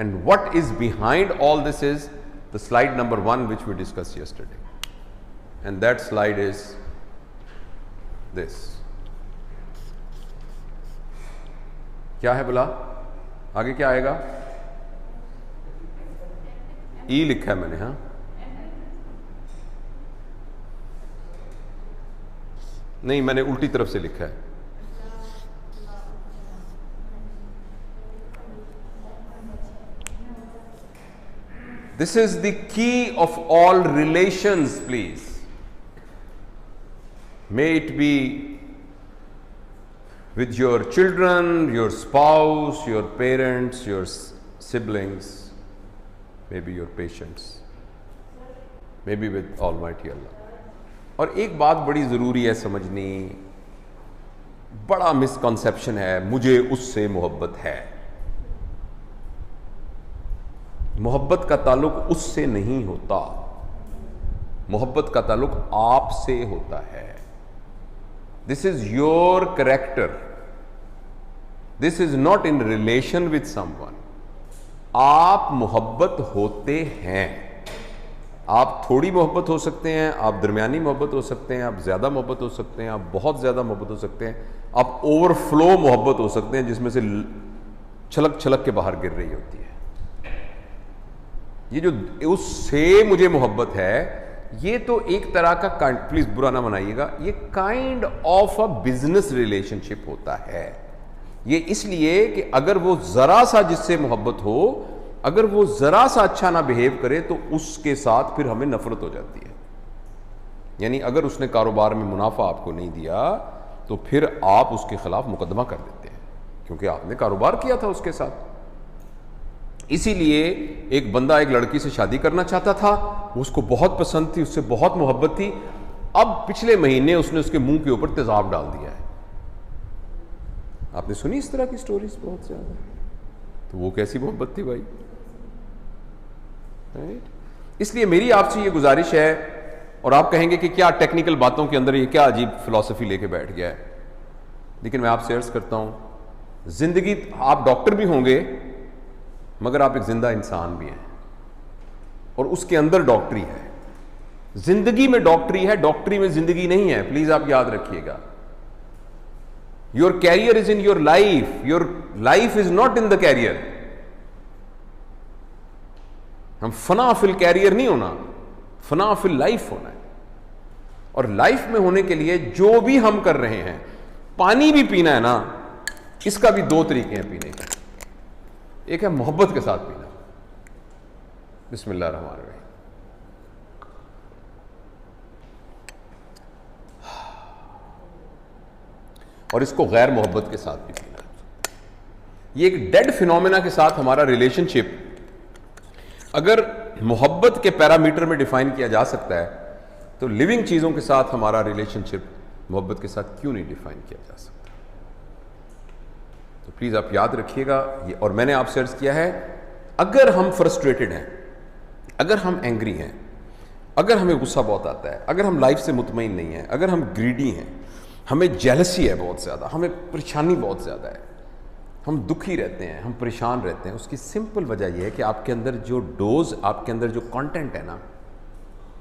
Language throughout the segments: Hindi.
And what is behind all this is the slide number 1 which we discussed yesterday. And that slide is this. क्या है बोला? आगे क्या आएगा? ई लिखा है मैंने, हाँ नहीं, मैंने उल्टी तरफ से लिखा है. This is the key of all relations, please. May it be with your children, your spouse, your parents, your siblings, maybe your patients, maybe with Almighty Allah. और एक बात बड़ी ज़रूरी है समझनी, बड़ा मिसकॉन्सेप्शन है, मुझे उससे मोहब्बत है. मोहब्बत का ताल्लुक उससे नहीं होता, मोहब्बत का ताल्लुक आपसे होता है. This is your character, this is not in relation with someone. आप मोहब्बत होते हैं. आप थोड़ी मोहब्बत हो सकते हैं, आप दरमियानी मोहब्बत हो सकते हैं, आप ज्यादा मोहब्बत हो सकते हैं, आप बहुत ज्यादा मोहब्बत हो सकते हैं, आप ओवरफ्लो मोहब्बत हो सकते हैं जिसमें से छलक छलक के बाहर गिर रही होती है. ये जो उससे मुझे मोहब्बत है, ये तो एक तरह का, प्लीज बुरा ना मनाइएगा, ये kind of a business relationship होता है. ये इसलिए कि अगर वो जरा सा जिससे मोहब्बत हो, अगर वो जरा सा अच्छा ना बिहेव करे तो उसके साथ फिर हमें नफरत हो जाती है. यानी अगर उसने कारोबार में मुनाफा आपको नहीं दिया तो फिर आप उसके खिलाफ मुकदमा कर देते हैं, क्योंकि आपने कारोबार किया था उसके साथ. इसीलिए एक बंदा एक लड़की से शादी करना चाहता था, उसको बहुत पसंद थी, उससे बहुत मोहब्बत थी. अब पिछले महीने उसने उसके मुंह के ऊपर तेजाब डाल दिया है. आपने सुनी इस तरह की स्टोरीज बहुत ज्यादा. तो वो कैसी मोहब्बत थी भाई? इसलिए मेरी आपसे ये गुजारिश है, और आप कहेंगे कि क्या टेक्निकल बातों के अंदर ये क्या अजीब फिलॉसफी लेके बैठ गया है. लेकिन मैं आपसे अर्ज करता हूं, जिंदगी, आप डॉक्टर भी होंगे मगर आप एक जिंदा इंसान भी हैं, और उसके अंदर डॉक्टरी है. जिंदगी में डॉक्टरी है, डॉक्टरी में जिंदगी नहीं है. प्लीज आप याद रखिएगा. Your career is in your life is not in the career. हम फना फिल कैरियर नहीं होना, फना फिल लाइफ होना है. और लाइफ में होने के लिए जो भी हम कर रहे हैं, पानी भी पीना है ना, इसका भी 2 तरीके हैं पीने के. एक है मोहब्बत के साथ पीना, बिस्मिल्लाह रहमान रहीम. और इसको गैर मोहब्बत के साथ भी पीना. ये एक डेड फिनोमेना के साथ हमारा रिलेशनशिप अगर मोहब्बत के पैरामीटर में डिफाइन किया जा सकता है, तो लिविंग चीजों के साथ हमारा रिलेशनशिप मोहब्बत के साथ क्यों नहीं डिफाइन किया जा सकता? तो प्लीज आप याद रखिएगा ये. और मैंने आपसे अर्ज किया है, अगर हम फ्रस्ट्रेटेड हैं, अगर हम एंग्री हैं, अगर हमें गुस्सा बहुत आता है, अगर हम लाइफ से मुतमईन नहीं हैं, अगर हम ग्रीडी हैं, हमें जेलसी है बहुत ज़्यादा, हमें परेशानी बहुत ज़्यादा है, हम दुखी रहते हैं, हम परेशान रहते हैं, उसकी सिंपल वजह यह है कि आपके अंदर जो डोज, आपके अंदर जो कंटेंट है ना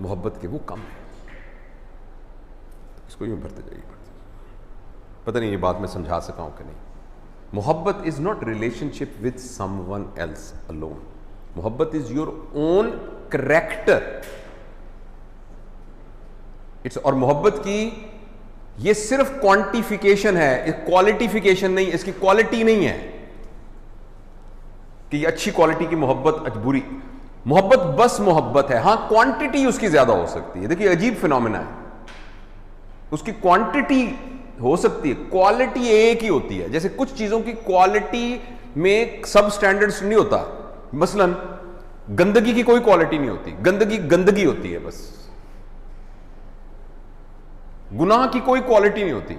मोहब्बत के, वो कम है. इसको यूँ भरते जाइए. पता नहीं ये बात मैं समझा सका हूँ कि नहीं. मोहब्बत is not relationship with someone else alone. मोहब्बत is your own character. It's, और मोहब्बत की ये सिर्फ क्वांटिफिकेशन है, क्वालिटिफिकेशन नहीं. इसकी क्वालिटी नहीं है कि ये अच्छी क्वालिटी की मोहब्बत, बुरी मोहब्बत बस मोहब्बत है. हां, क्वांटिटी उसकी ज्यादा हो सकती है. देखिए अजीब फिनोमेना है. उसकी क्वांटिटी हो सकती है, क्वालिटी एक ही होती है. जैसे कुछ चीजों की क्वालिटी में सब स्टैंडर्ड्स नहीं होता. मसलन गंदगी की कोई क्वालिटी नहीं होती, गंदगी गंदगी होती है बस. गुनाह की कोई क्वालिटी नहीं होती,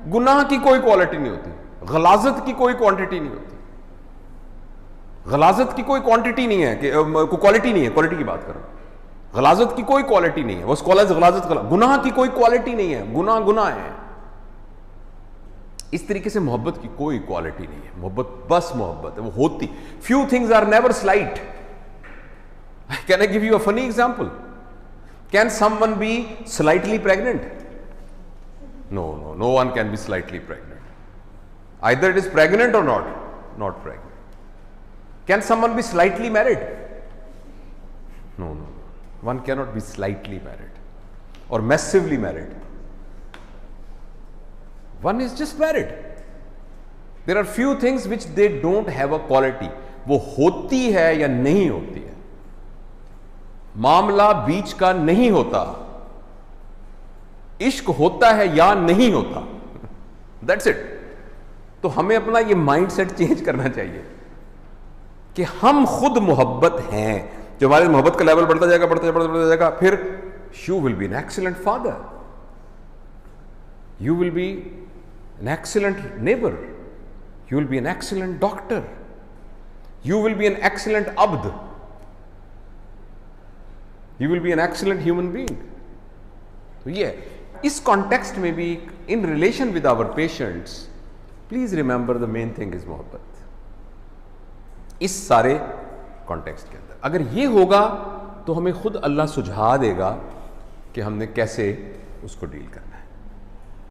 गुनाह की कोई क्वालिटी नहीं होती. गलाजत की कोई क्वांटिटी नहीं होती. गलाजत की कोई क्वांटिटी नहीं है कि क्वालिटी नहीं है. क्वालिटी की बात करो, गलाजत की कोई क्वालिटी नहीं है. बस गलाजत. गुनाह की कोई क्वालिटी नहीं है. गुनाह गुनाह है. इस तरीके से मोहब्बत की कोई क्वालिटी नहीं है, मोहब्बत बस मोहब्बत है, वो होती। Few things are never slight. Can I give you a funny example? Can someone be slightly pregnant? No no, no one can be slightly pregnant. Either it is pregnant or not pregnant. Can someone be slightly married? No no, one cannot be slightly married or massively married. One is just married. There are few things which they don't have a quality. वो होती है या नहीं होती है, मामला बीच का नहीं होता। इश्क होता है या नहीं होता, That's it. तो हमें अपना ये माइंड सेट चेंज करना चाहिए कि हम खुद मोहब्बत हैं। जो हमारे मोहब्बत का लेवल बढ़ता जाएगा, बढ़ता जाएगा, फिर you will be an excellent father. You will be an excellent neighbor. You will be an excellent doctor. You will be an excellent abd. You will be an excellent human being. तो ये इस कॉन्टेक्स्ट में भी, in relation with our patients, please remember the main thing is मोहब्बत। इस सारे कॉन्टेक्स्ट के अंदर अगर ये होगा तो हमें खुद अल्लाह सुझा देगा कि हमने कैसे उसको डील करना है।